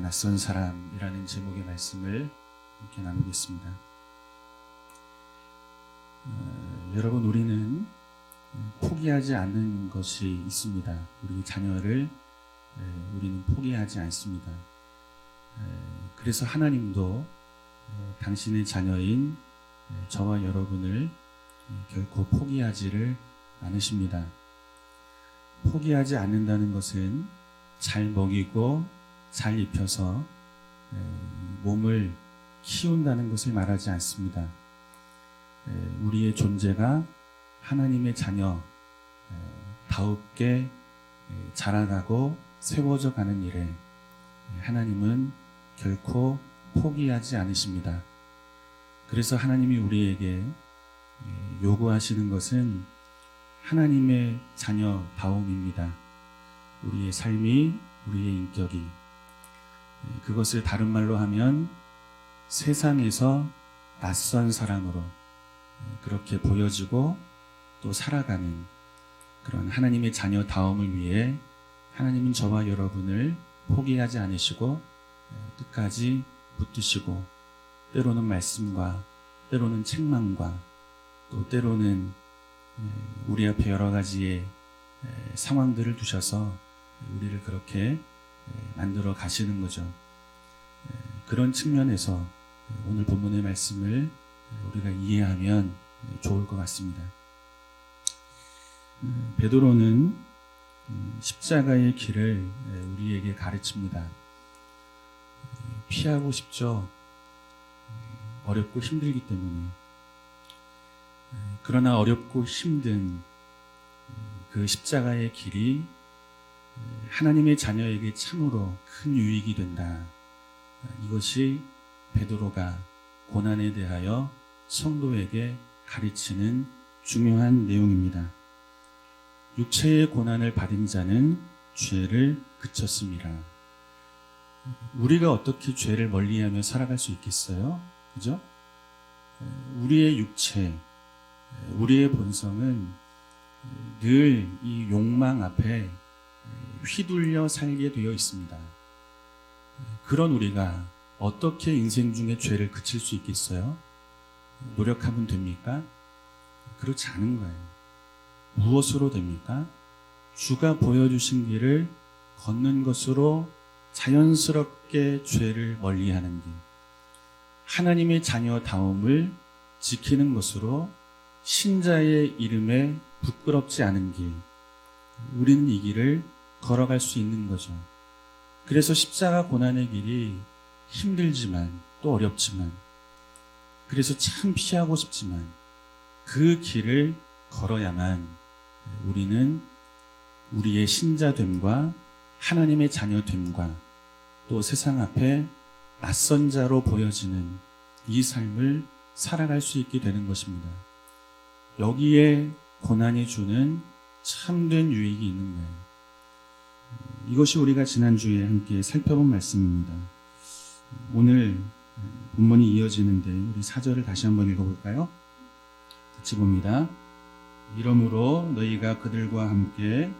낯선 사람이라는 제목의 말씀을 함께 나누겠습니다. 여러분, 우리는 포기하지 않는 것이 있습니다. 우리 자녀를 우리는 포기하지 않습니다. 그래서 하나님도 당신의 자녀인 저와 여러분을 결코 포기하지를 않으십니다. 포기하지 않는다는 것은 잘 먹이고 잘 입혀서 몸을 키운다는 것을 말하지 않습니다. 우리의 존재가 하나님의 자녀 다우게 자라가고 세워져 가는 일에 하나님은 결코 포기하지 않으십니다. 그래서 하나님이 우리에게 요구하시는 것은 하나님의 자녀다움입니다. 우리의 삶이, 우리의 인격이, 그것을 다른 말로 하면 세상에서 낯선 사람으로 그렇게 보여지고 또 살아가는 그런 하나님의 자녀다움을 위해 하나님은 저와 여러분을 포기하지 않으시고 끝까지 붙드시고, 때로는 말씀과 때로는 책망과 또 때로는 우리 앞에 여러 가지의 상황들을 두셔서 우리를 그렇게 만들어 가시는 거죠. 그런 측면에서 오늘 본문의 말씀을 우리가 이해하면 좋을 것 같습니다. 베드로는 십자가의 길을 우리에게 가르칩니다. 피하고 싶죠. 어렵고 힘들기 때문에. 그러나 어렵고 힘든 그 십자가의 길이 하나님의 자녀에게 참으로 큰 유익이 된다. 이것이 베드로가 고난에 대하여 성도에게 가르치는 중요한 내용입니다. 육체의 고난을 받은 자는 죄를 그쳤습니다. 우리가 어떻게 죄를 멀리하며 살아갈 수 있겠어요? 그죠? 우리의 육체, 우리의 본성은 늘 이 욕망 앞에 휘둘려 살게 되어 있습니다. 그런 우리가 어떻게 인생 중에 죄를 그칠 수 있겠어요? 노력하면 됩니까? 그렇지 않은 거예요. 무엇으로 됩니까? 주가 보여주신 길을 걷는 것으로 자연스럽게 죄를 멀리하는 길, 하나님의 자녀다움을 지키는 것으로 신자의 이름에 부끄럽지 않은 길, 우리는 이 길을 걸어갈 수 있는 거죠. 그래서 십자가 고난의 길이 힘들지만 또 어렵지만, 그래서 참 피하고 싶지만 그 길을 걸어야만 우리는 우리의 신자됨과 하나님의 자녀됨과 또 세상 앞에 낯선 자로 보여지는 이 삶을 살아갈 수 있게 되는 것입니다. 여기에 고난이 주는 참된 유익이 있는 거예요. 이것이 우리가 지난주에 함께 살펴본 말씀입니다. 오늘 본문이 이어지는데 우리 4절을 다시 한번 읽어볼까요? 같이 봅니다. 이러므로 너희가 그들과 함께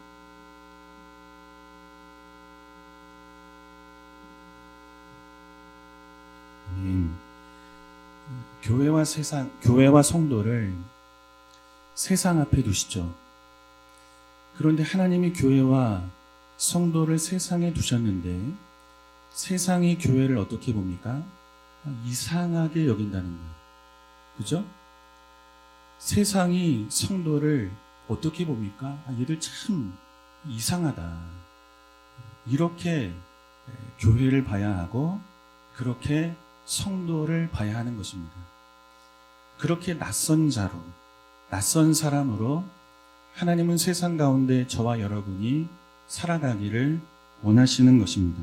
교회와 성도를 세상 앞에 두시죠. 그런데 하나님이 교회와 성도를 세상에 두셨는데 세상이 교회를 어떻게 봅니까? 이상하게 여긴다는 거예요. 그죠? 세상이 성도를 어떻게 봅니까? 얘들 참 이상하다. 이렇게 교회를 봐야 하고 그렇게 성도를 봐야 하는 것입니다. 그렇게 낯선 자로, 낯선 사람으로 하나님은 세상 가운데 저와 여러분이 살아가기를 원하시는 것입니다.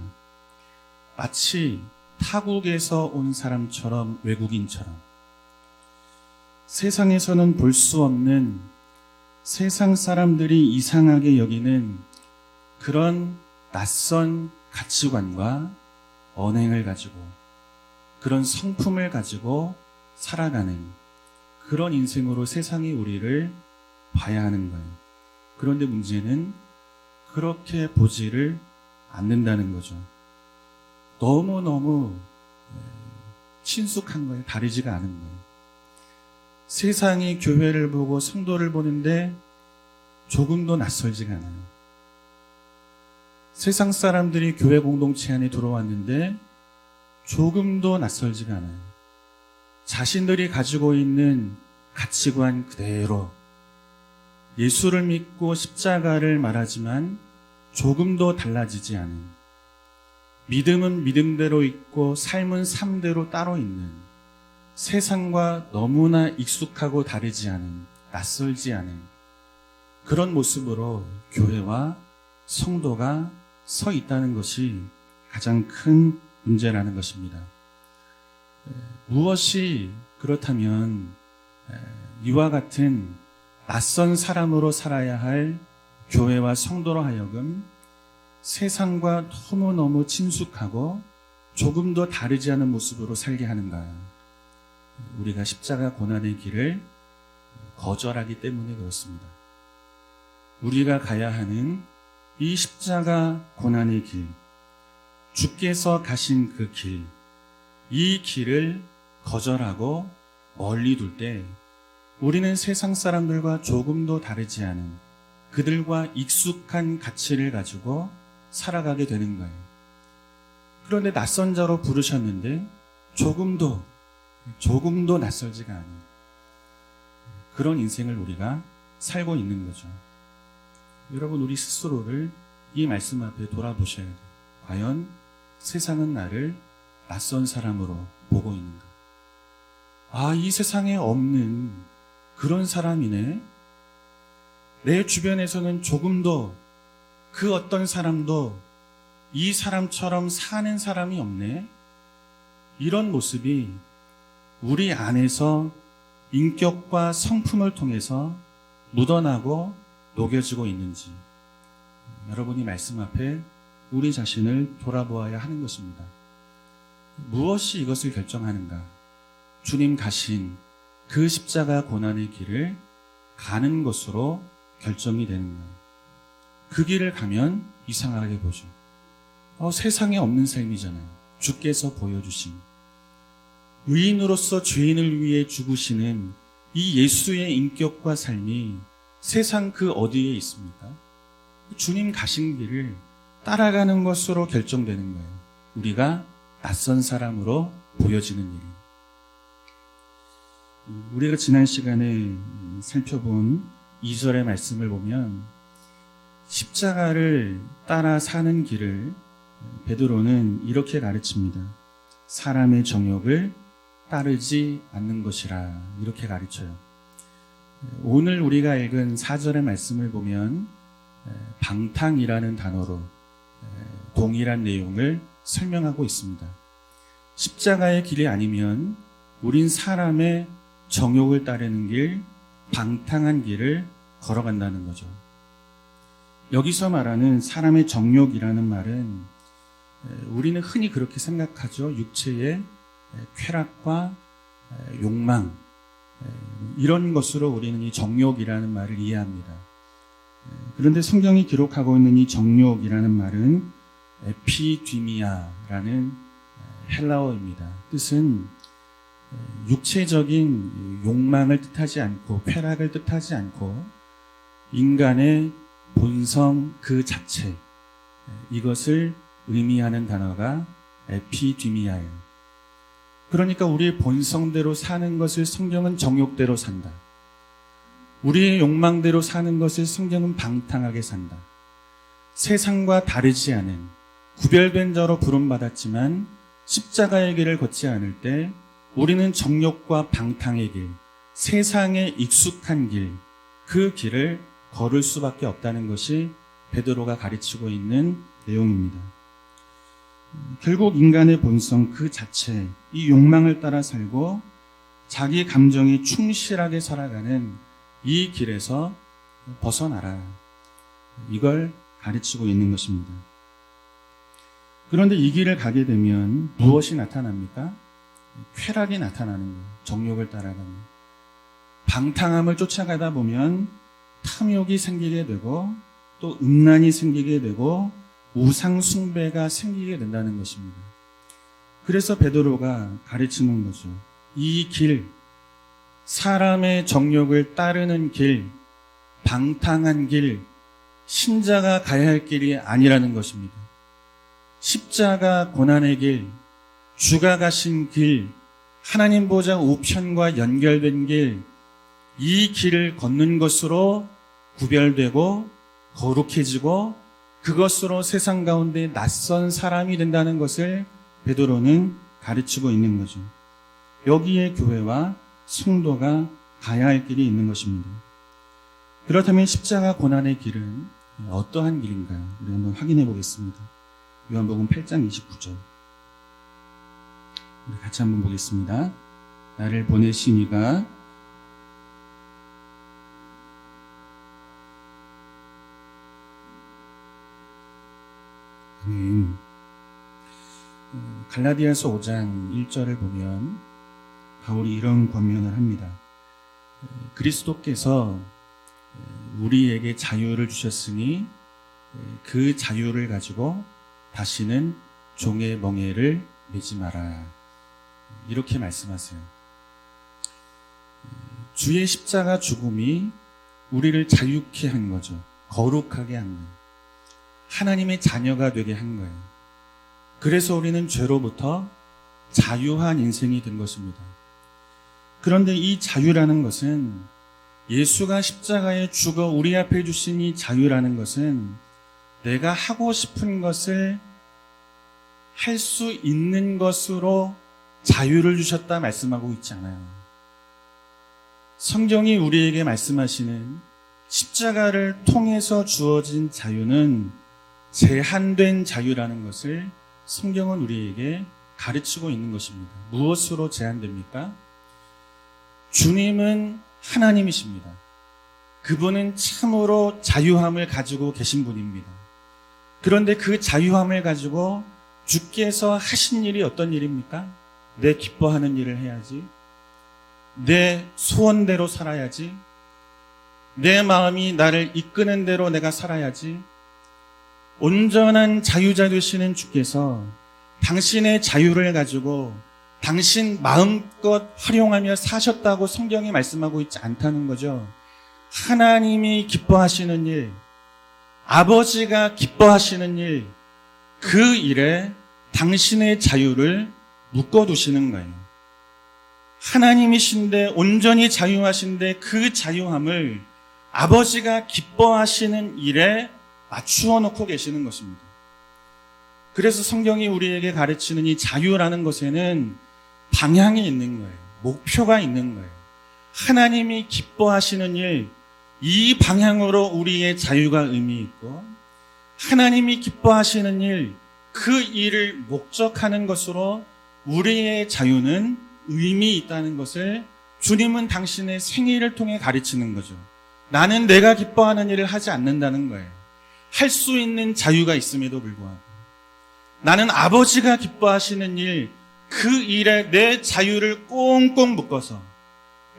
마치 타국에서 온 사람처럼, 외국인처럼 세상에서는 볼 수 없는 세상 사람들이 이상하게 여기는 그런 낯선 가치관과 언행을 가지고 그런 성품을 가지고 살아가는 그런 인생으로 세상이 우리를 봐야 하는 거예요. 그런데 문제는 그렇게 보지를 않는다는 거죠. 너무너무 친숙한 거예요. 다르지가 않은 거예요. 세상이 교회를 보고 성도를 보는데 조금도 낯설지가 않아요. 세상 사람들이 교회 공동체 안에 들어왔는데 조금도 낯설지가 않아요. 자신들이 가지고 있는 가치관 그대로 예수를 믿고 십자가를 말하지만 조금도 달라지지 않은, 믿음은 믿음대로 있고 삶은 삶대로 따로 있는, 세상과 너무나 익숙하고 다르지 않은, 낯설지 않은 그런 모습으로 교회와 성도가 서 있다는 것이 가장 큰 문제라는 것입니다. 무엇이 그렇다면 이와 같은 낯선 사람으로 살아야 할 교회와 성도로 하여금 세상과 너무너무 친숙하고 조금도 다르지 않은 모습으로 살게 하는가? 우리가 십자가 고난의 길을 거절하기 때문에 그렇습니다. 우리가 가야 하는 이 십자가 고난의 길, 주께서 가신 그 길, 이 길을 거절하고 멀리 둘 때 우리는 세상 사람들과 조금도 다르지 않은 그들과 익숙한 가치를 가지고 살아가게 되는 거예요. 그런데 낯선 자로 부르셨는데 조금도 낯설지가 않은 그런 인생을 우리가 살고 있는 거죠. 여러분, 우리 스스로를 이 말씀 앞에 돌아보셔야 돼요. 과연 세상은 나를 낯선 사람으로 보고 있는가? 아, 이 세상에 없는 그런 사람이네. 내 주변에서는 조금도 그 어떤 사람도 이 사람처럼 사는 사람이 없네. 이런 모습이 우리 안에서 인격과 성품을 통해서 묻어나고 녹여지고 있는지 여러분이 말씀 앞에 우리 자신을 돌아보아야 하는 것입니다. 무엇이 이것을 결정하는가? 주님 가신 그 십자가 고난의 길을 가는 것으로 결정이 되는 거예요. 그 길을 가면 이상하게 보죠. 세상에 없는 삶이잖아요. 주께서 보여주신 의인으로서 죄인을 위해 죽으시는 이 예수의 인격과 삶이 세상 그 어디에 있습니까? 주님 가신 길을 따라가는 것으로 결정되는 거예요. 우리가 낯선 사람으로 보여지는 일. 우리가 지난 시간에 살펴본 2절의 말씀을 보면 십자가를 따라 사는 길을 베드로는 이렇게 가르칩니다. 사람의 정욕을 따르지 않는 것이라, 이렇게 가르쳐요. 오늘 우리가 읽은 4절의 말씀을 보면 방탕이라는 단어로 동일한 내용을 설명하고 있습니다. 십자가의 길이 아니면 우린 사람의 정욕을 따르는 길, 방탕한 길을 걸어간다는 거죠. 여기서 말하는 사람의 정욕이라는 말은 우리는 흔히 그렇게 생각하죠. 육체의 쾌락과 욕망, 이런 것으로 우리는 이 정욕이라는 말을 이해합니다. 그런데 성경이 기록하고 있는 이 정욕이라는 말은 에피디미아라는 헬라어입니다. 뜻은 육체적인 욕망을 뜻하지 않고 쾌락을 뜻하지 않고 인간의 본성 그 자체, 이것을 의미하는 단어가 에피디미아예요. 그러니까 우리의 본성대로 사는 것을 성경은 정욕대로 산다. 우리의 욕망대로 사는 것을 성경은 방탕하게 산다. 세상과 다르지 않은 구별된 자로 부름받았지만 십자가의 길을 걷지 않을 때 우리는 정욕과 방탕의 길, 세상에 익숙한 길, 그 길을 걸을 수밖에 없다는 것이 베드로가 가르치고 있는 내용입니다. 결국 인간의 본성 그 자체, 이 욕망을 따라 살고 자기 감정에 충실하게 살아가는 이 길에서 벗어나라. 이걸 가르치고 있는 것입니다. 그런데 이 길을 가게 되면 무엇이 나타납니까? 쾌락이 나타나는 거예요. 정욕을 따라가는. 방탕함을 쫓아가다 보면 탐욕이 생기게 되고 또 음란이 생기게 되고 우상 숭배가 생기게 된다는 것입니다. 그래서 베드로가 가르치는 거죠. 이 길, 사람의 정욕을 따르는 길, 방탕한 길, 신자가 가야 할 길이 아니라는 것입니다. 십자가 고난의 길, 주가 가신 길, 하나님 보좌 우편과 연결된 길, 이 길을 걷는 것으로 구별되고 거룩해지고 그것으로 세상 가운데 낯선 사람이 된다는 것을 베드로는 가르치고 있는 거죠. 여기에 교회와 성도가 가야 할 길이 있는 것입니다. 그렇다면 십자가 고난의 길은 어떠한 길인가요? 우리 한번 확인해 보겠습니다. 요한복음 8장 29절. 우리 같이 한번 보겠습니다. 나를 보내신 이가 갈라디아서 5장 1절을 보면 바울이 이런 권면을 합니다. 그리스도께서 우리에게 자유를 주셨으니 그 자유를 가지고 다시는 종의 멍에를 매지 마라. 이렇게 말씀하세요. 주의 십자가 죽음이 우리를 자유케 한 거죠. 거룩하게 한 거예요. 하나님의 자녀가 되게 한 거예요. 그래서 우리는 죄로부터 자유한 인생이 된 것입니다. 그런데 이 자유라는 것은 예수가 십자가에 죽어 우리 앞에 주신 이 자유라는 것은 내가 하고 싶은 것을 할 수 있는 것으로 자유를 주셨다 말씀하고 있지 않아요. 성경이 우리에게 말씀하시는 십자가를 통해서 주어진 자유는 제한된 자유라는 것을 성경은 우리에게 가르치고 있는 것입니다. 무엇으로 제한됩니까? 주님은 하나님이십니다. 그분은 참으로 자유함을 가지고 계신 분입니다. 그런데 그 자유함을 가지고 주께서 하신 일이 어떤 일입니까? 내 기뻐하는 일을 해야지. 내 소원대로 살아야지. 내 마음이 나를 이끄는 대로 내가 살아야지. 온전한 자유자 되시는 주께서 당신의 자유를 가지고 당신 마음껏 활용하며 사셨다고 성경이 말씀하고 있지 않다는 거죠. 하나님이 기뻐하시는 일, 아버지가 기뻐하시는 일, 그 일에 당신의 자유를 묶어두시는 거예요. 하나님이신데 온전히 자유하신데 그 자유함을 아버지가 기뻐하시는 일에 맞추어 놓고 계시는 것입니다. 그래서 성경이 우리에게 가르치는 이 자유라는 것에는 방향이 있는 거예요. 목표가 있는 거예요. 하나님이 기뻐하시는 일, 이 방향으로 우리의 자유가 의미 있고 하나님이 기뻐하시는 일, 그 일을 목적하는 것으로 우리의 자유는 의미 있다는 것을 주님은 당신의 생애를 통해 가르치는 거죠. 나는 내가 기뻐하는 일을 하지 않는다는 거예요. 할 수 있는 자유가 있음에도 불구하고 나는 아버지가 기뻐하시는 일, 그 일에 내 자유를 꽁꽁 묶어서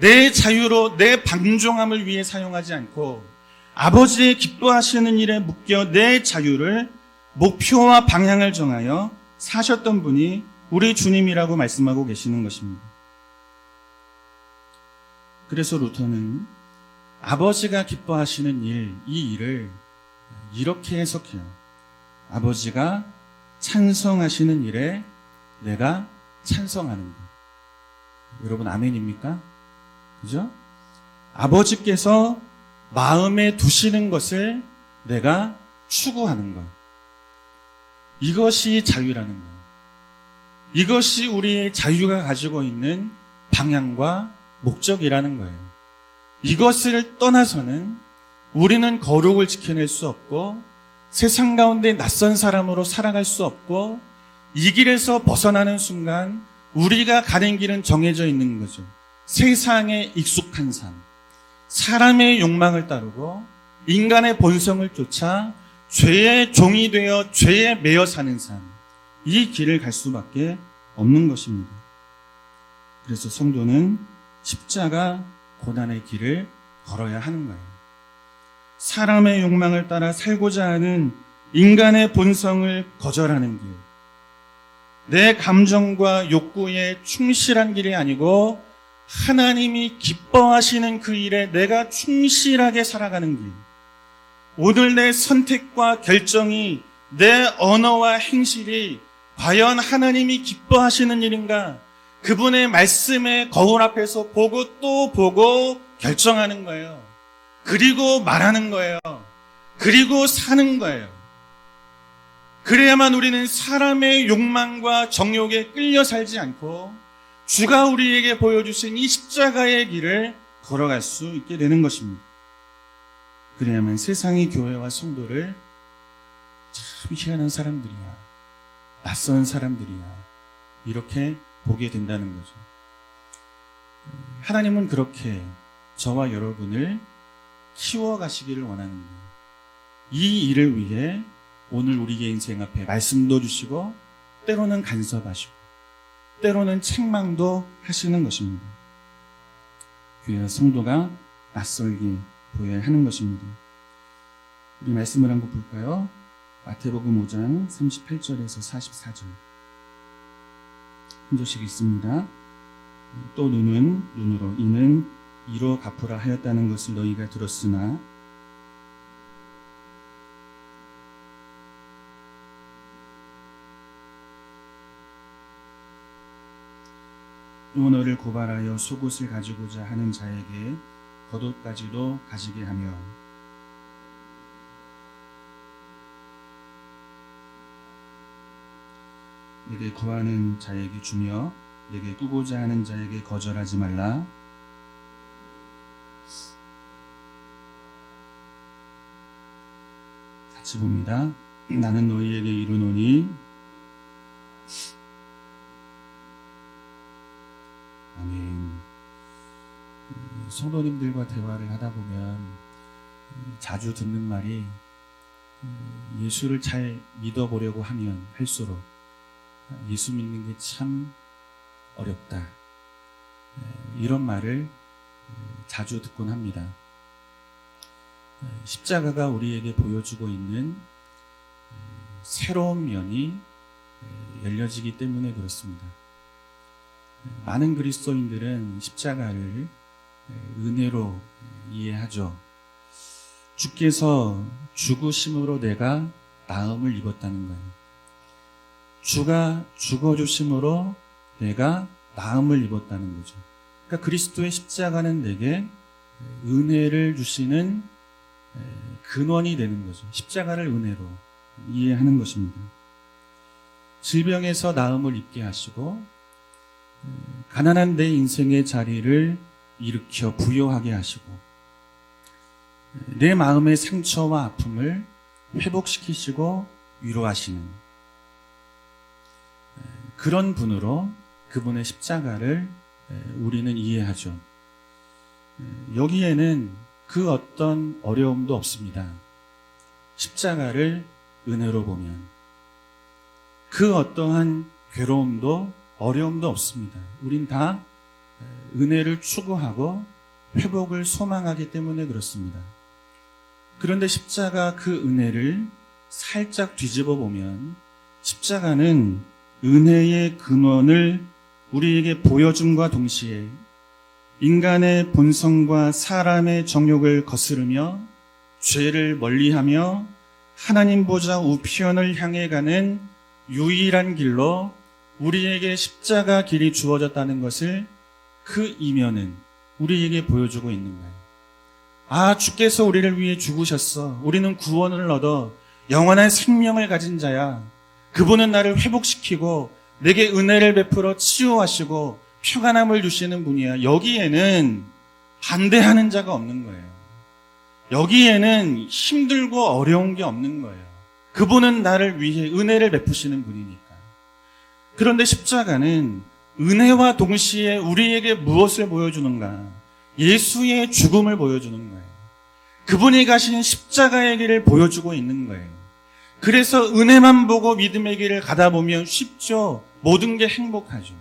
내 자유로 내 방종함을 위해 사용하지 않고 아버지의 기뻐하시는 일에 묶여 내 자유를 목표와 방향을 정하여 사셨던 분이 우리 주님이라고 말씀하고 계시는 것입니다. 그래서 루터는 아버지가 기뻐하시는 일, 이 일을 이렇게 해석해요. 아버지가 찬성하시는 일에 내가 찬성하는 것. 여러분 아멘입니까? 그죠? 아버지께서 마음에 두시는 것을 내가 추구하는 것. 이것이 자유라는 거예요. 이것이 우리의 자유가 가지고 있는 방향과 목적이라는 거예요. 이것을 떠나서는 우리는 거룩을 지켜낼 수 없고 세상 가운데 낯선 사람으로 살아갈 수 없고 이 길에서 벗어나는 순간 우리가 가는 길은 정해져 있는 거죠. 세상에 익숙한 삶, 사람의 욕망을 따르고 인간의 본성을 쫓아 죄의 종이 되어 죄에 매여 사는 삶, 이 길을 갈 수밖에 없는 것입니다. 그래서 성도는 십자가 고난의 길을 걸어야 하는 거예요. 사람의 욕망을 따라 살고자 하는 인간의 본성을 거절하는 길, 내 감정과 욕구에 충실한 길이 아니고 하나님이 기뻐하시는 그 일에 내가 충실하게 살아가는 길. 오늘 내 선택과 결정이, 내 언어와 행실이 과연 하나님이 기뻐하시는 일인가? 그분의 말씀의 거울 앞에서 보고 또 보고 결정하는 거예요. 그리고 말하는 거예요. 그리고 사는 거예요. 그래야만 우리는 사람의 욕망과 정욕에 끌려 살지 않고 주가 우리에게 보여주신 이 십자가의 길을 걸어갈 수 있게 되는 것입니다. 그래야만 세상의 교회와 성도를 참 희한한 사람들이야, 낯선 사람들이야, 이렇게 보게 된다는 거죠. 하나님은 그렇게 저와 여러분을 키워가시기를 원하는 거예요. 이 일을 위해 오늘 우리의 인생 앞에 말씀도 주시고 때로는 간섭하시고 때로는 책망도 하시는 것입니다. 교회와 성도가 낯설게 보여야 하는 것입니다. 우리 말씀을 한번 볼까요? 마태복음 5장 38절에서 44절 한 절씩 있습니다. 또 눈은 눈으로, 이는 이로 갚으라 하였다는 것을 너희가 들었으나 또 너를 고발하여 속옷을 가지고자 하는 자에게 겉옷까지도 가지게 하며 내게 구하는 자에게 주며 내게 꾸고자 하는 자에게 거절하지 말라. 같이 봅니다. 나는 너희에게 이르노니 아멘. 성도님들과 대화를 하다 보면 자주 듣는 말이 예수를 잘 믿어보려고 하면 할수록 예수 믿는 게 참 어렵다, 이런 말을 자주 듣곤 합니다. 십자가가 우리에게 보여주고 있는 새로운 면이 열려지기 때문에 그렇습니다. 많은 그리스도인들은 십자가를 은혜로 이해하죠. 주께서 죽으심으로 내가 나음을 입었다는 거예요. 주가 죽어주심으로 내가 나음을 입었다는 거죠. 그러니까 그리스도의 십자가는 내게 은혜를 주시는 근원이 되는 거죠. 십자가를 은혜로 이해하는 것입니다. 질병에서 나음을 입게 하시고 가난한 내 인생의 자리를 일으켜 부여하게 하시고 내 마음의 상처와 아픔을 회복시키시고 위로하시는 그런 분으로 그분의 십자가를 우리는 이해하죠. 여기에는 그 어떤 어려움도 없습니다. 십자가를 은혜로 보면 그 어떠한 괴로움도 어려움도 없습니다. 우린 다 은혜를 추구하고 회복을 소망하기 때문에 그렇습니다. 그런데 십자가 그 은혜를 살짝 뒤집어 보면 십자가는 은혜의 근원을 우리에게 보여줌과 동시에 인간의 본성과 사람의 정욕을 거스르며 죄를 멀리하며 하나님 보좌 우편을 향해 가는 유일한 길로 우리에게 십자가 길이 주어졌다는 것을 그 이면은 우리에게 보여주고 있는 거예요. 아, 주께서 우리를 위해 죽으셨어. 우리는 구원을 얻어 영원한 생명을 가진 자야. 그분은 나를 회복시키고 내게 은혜를 베풀어 치유하시고 평안함을 주시는 분이야. 여기에는 반대하는 자가 없는 거예요. 여기에는 힘들고 어려운 게 없는 거예요. 그분은 나를 위해 은혜를 베푸시는 분이니까. 그런데 십자가는 은혜와 동시에 우리에게 무엇을 보여주는가? 예수의 죽음을 보여주는 거예요. 그분이 가신 십자가의 길을 보여주고 있는 거예요. 그래서 은혜만 보고 믿음의 길을 가다 보면 쉽죠. 모든 게 행복하죠.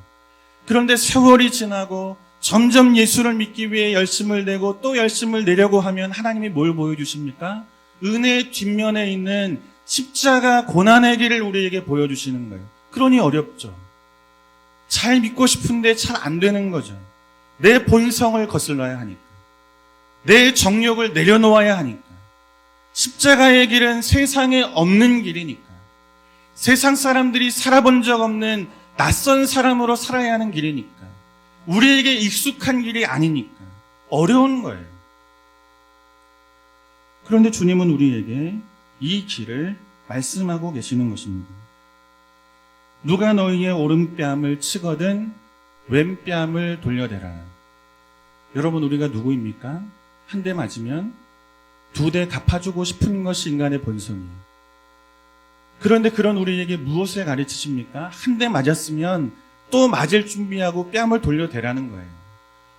그런데 세월이 지나고 점점 예수를 믿기 위해 열심을 내고 또 열심을 내려고 하면 하나님이 뭘 보여주십니까? 은혜의 뒷면에 있는 십자가 고난의 길을 우리에게 보여주시는 거예요. 그러니 어렵죠. 잘 믿고 싶은데 잘 안 되는 거죠. 내 본성을 거슬러야 하니까. 내 정욕을 내려놓아야 하니까. 십자가의 길은 세상에 없는 길이니까. 세상 사람들이 살아본 적 없는 낯선 사람으로 살아야 하는 길이니까. 우리에게 익숙한 길이 아니니까. 어려운 거예요. 그런데 주님은 우리에게 이 길을 말씀하고 계시는 것입니다. 누가 너희의 오른뺨을 치거든 왼뺨을 돌려대라. 여러분, 우리가 누구입니까? 한 대 맞으면 2대 갚아주고 싶은 것이 인간의 본성이에요. 그런데 그런 우리에게 무엇을 가르치십니까? 한 대 맞았으면 또 맞을 준비하고 뺨을 돌려대라는 거예요.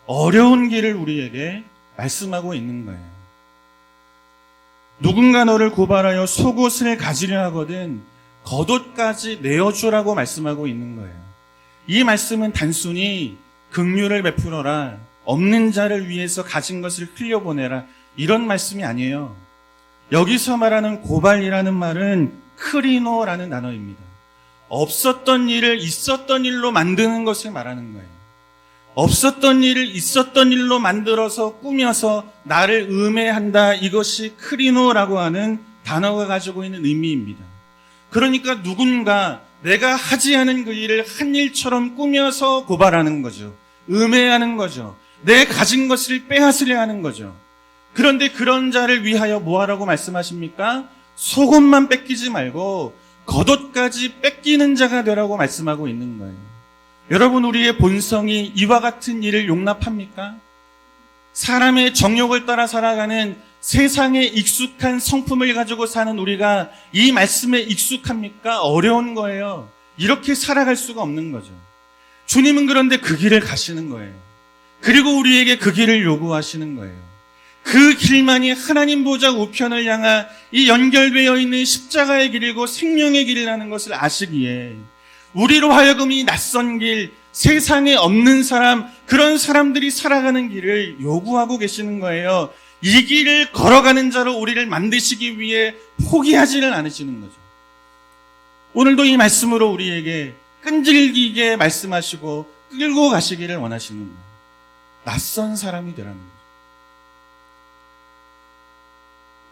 어려운 길을 우리에게 말씀하고 있는 거예요. 누군가 너를 고발하여 속옷을 가지려 하거든 겉옷까지 내어주라고 말씀하고 있는 거예요. 이 말씀은 단순히 긍휼을 베풀어라, 없는 자를 위해서 가진 것을 흘려보내라, 이런 말씀이 아니에요. 여기서 말하는 고발이라는 말은 크리노라는 단어입니다. 없었던 일을 있었던 일로 만드는 것을 말하는 거예요. 없었던 일을 있었던 일로 만들어서 꾸며서 나를 음해한다. 이것이 크리노라고 하는 단어가 가지고 있는 의미입니다. 그러니까 누군가 내가 하지 않은 그 일을 한 일처럼 꾸며서 고발하는 거죠. 음해하는 거죠. 내 가진 것을 빼앗으려 하는 거죠. 그런데 그런 자를 위하여 뭐하라고 말씀하십니까? 속옷만 뺏기지 말고 겉옷까지 뺏기는 자가 되라고 말씀하고 있는 거예요. 여러분, 우리의 본성이 이와 같은 일을 용납합니까? 사람의 정욕을 따라 살아가는 세상에 익숙한 성품을 가지고 사는 우리가 이 말씀에 익숙합니까? 어려운 거예요. 이렇게 살아갈 수가 없는 거죠. 주님은 그런데 그 길을 가시는 거예요. 그리고 우리에게 그 길을 요구하시는 거예요. 그 길만이 하나님 보좌 우편을 향한 이 연결되어 있는 십자가의 길이고 생명의 길이라는 것을 아시기에 우리로 하여금 이 낯선 길, 세상에 없는 사람, 그런 사람들이 살아가는 길을 요구하고 계시는 거예요. 이 길을 걸어가는 자로 우리를 만드시기 위해 포기하지를 않으시는 거죠. 오늘도 이 말씀으로 우리에게 끈질기게 말씀하시고 끌고 가시기를 원하시는 거예요. 낯선 사람이 되라는 거죠.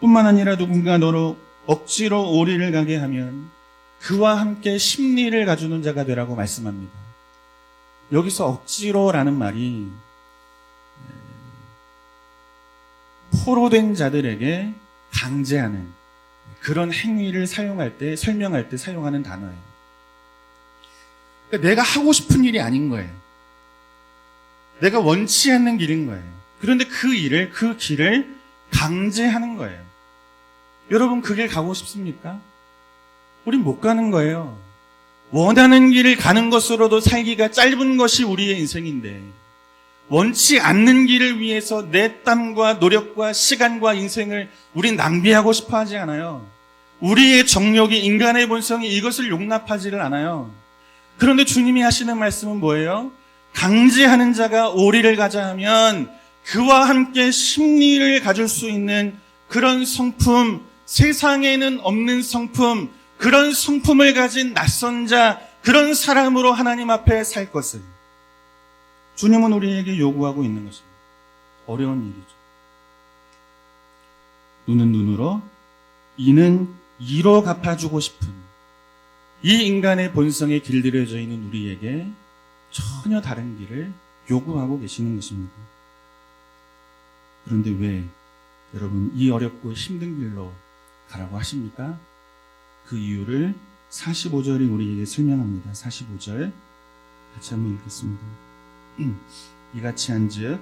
뿐만 아니라 누군가 너로 억지로 오리를 가게 하면 그와 함께 심리를 가주는 자가 되라고 말씀합니다. 여기서 억지로라는 말이 포로된 자들에게 강제하는 그런 행위를 사용할 때, 설명할 때 사용하는 단어예요. 그러니까 내가 하고 싶은 일이 아닌 거예요. 내가 원치 않는 길인 거예요. 그런데 그 길을 강제하는 거예요. 여러분, 그 길 가고 싶습니까? 우린 못 가는 거예요. 원하는 길을 가는 것으로도 살기가 짧은 것이 우리의 인생인데 원치 않는 길을 위해서 내 땀과 노력과 시간과 인생을 우린 낭비하고 싶어 하지 않아요. 우리의 정욕이, 인간의 본성이 이것을 용납하지를 않아요. 그런데 주님이 하시는 말씀은 뭐예요? 강제하는 자가 오리를 가자 하면 그와 함께 심리를 가질 수 있는 그런 성품, 세상에는 없는 성품, 그런 성품을 가진 낯선 자, 그런 사람으로 하나님 앞에 살 것을 주님은 우리에게 요구하고 있는 것입니다. 어려운 일이죠. 눈은 눈으로, 이는 이로 갚아주고 싶은 이 인간의 본성에 길들여져 있는 우리에게 전혀 다른 길을 요구하고 계시는 것입니다. 그런데 왜 여러분 이 어렵고 힘든 길로 가라고 하십니까? 그 이유를 45절이 우리에게 설명합니다. 45절 같이 한번 읽겠습니다. 이같이 한즉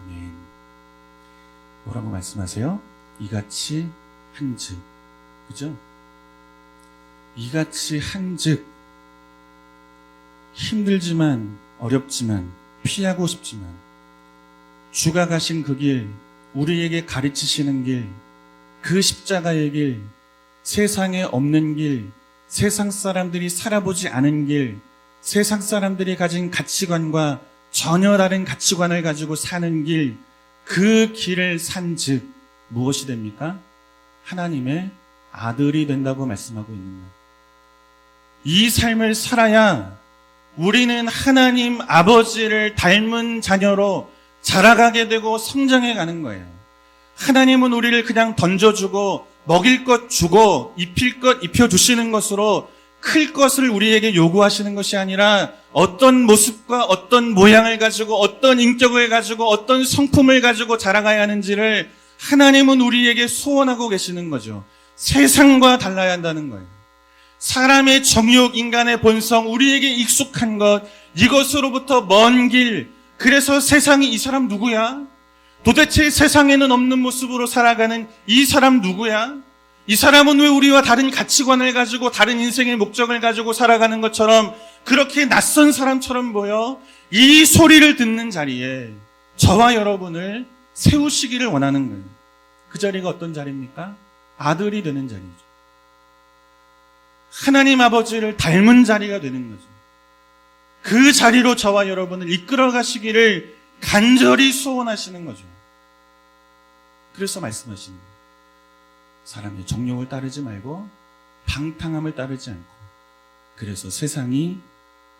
아멘. 뭐라고 말씀하세요? 이같이 한즉, 그죠? 이같이 한즉 힘들지만 어렵지만 피하고 싶지만 주가 가신 그 길, 우리에게 가르치시는 길, 그 십자가의 길, 세상에 없는 길, 세상 사람들이 살아보지 않은 길, 세상 사람들이 가진 가치관과 전혀 다른 가치관을 가지고 사는 길, 그 길을 산즉 무엇이 됩니까? 하나님의 아들이 된다고 말씀하고 있는 거예요. 이 삶을 살아야 우리는 하나님 아버지를 닮은 자녀로 자라가게 되고 성장해 가는 거예요. 하나님은 우리를 그냥 던져주고 먹일 것 주고 입힐 것 입혀주시는 것으로 클 것을 우리에게 요구하시는 것이 아니라 어떤 모습과 어떤 모양을 가지고 어떤 인격을 가지고 어떤 성품을 가지고 자라가야 하는지를 하나님은 우리에게 소원하고 계시는 거죠. 세상과 달라야 한다는 거예요. 사람의 정욕, 인간의 본성, 우리에게 익숙한 것, 이것으로부터 먼 길. 그래서 세상이 이 사람 누구야? 도대체 세상에는 없는 모습으로 살아가는 이 사람 누구야? 이 사람은 왜 우리와 다른 가치관을 가지고 다른 인생의 목적을 가지고 살아가는 것처럼 그렇게 낯선 사람처럼 보여? 이 소리를 듣는 자리에 저와 여러분을 세우시기를 원하는 거예요. 그 자리가 어떤 자리입니까? 아들이 되는 자리죠. 하나님 아버지를 닮은 자리가 되는 거죠. 그 자리로 저와 여러분을 이끌어 가시기를 간절히 소원하시는 거죠. 그래서 말씀하시는 거예요. 사람의 정욕을 따르지 말고 방탕함을 따르지 않고 그래서 세상이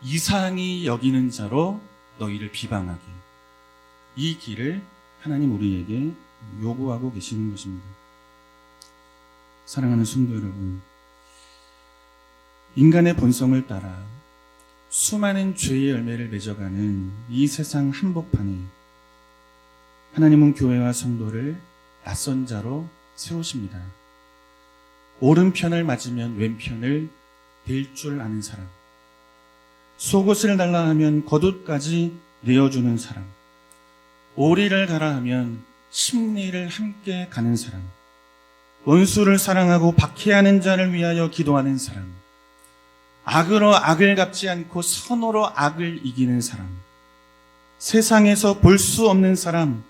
이상히 여기는 자로 너희를 비방하게 이 길을 하나님 우리에게 요구하고 계시는 것입니다. 사랑하는 성도 여러분, 인간의 본성을 따라 수많은 죄의 열매를 맺어가는 이 세상 한복판에 하나님은 교회와 성도를 낯선 자로 세우십니다. 오른편을 맞으면 왼편을 댈 줄 아는 사람, 속옷을 달라 하면 겉옷까지 내어주는 사람, 오리를 가라 하면 십리를 함께 가는 사람, 원수를 사랑하고 박해하는 자를 위하여 기도하는 사람, 악으로 악을 갚지 않고 선으로 악을 이기는 사람, 세상에서 볼 수 없는 사람,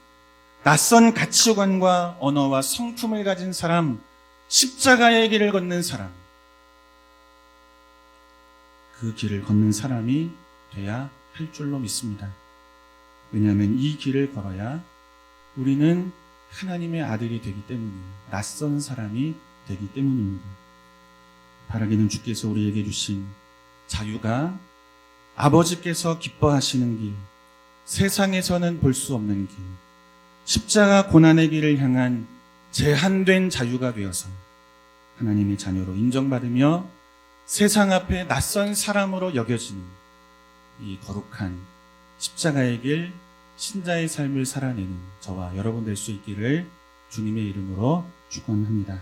낯선 가치관과 언어와 성품을 가진 사람, 십자가의 길을 걷는 사람, 그 길을 걷는 사람이 돼야 할 줄로 믿습니다. 왜냐하면 이 길을 걸어야 우리는 하나님의 아들이 되기 때문이에요. 낯선 사람이 되기 때문입니다. 바라기는 주께서 우리에게 주신 자유가 아버지께서 기뻐하시는 길, 세상에서는 볼 수 없는 길, 십자가 고난의 길을 향한 제한된 자유가 되어서 하나님의 자녀로 인정받으며 세상 앞에 낯선 사람으로 여겨지는 이 거룩한 십자가의 길, 신자의 삶을 살아내는 저와 여러분 될 수 있기를 주님의 이름으로 축원합니다.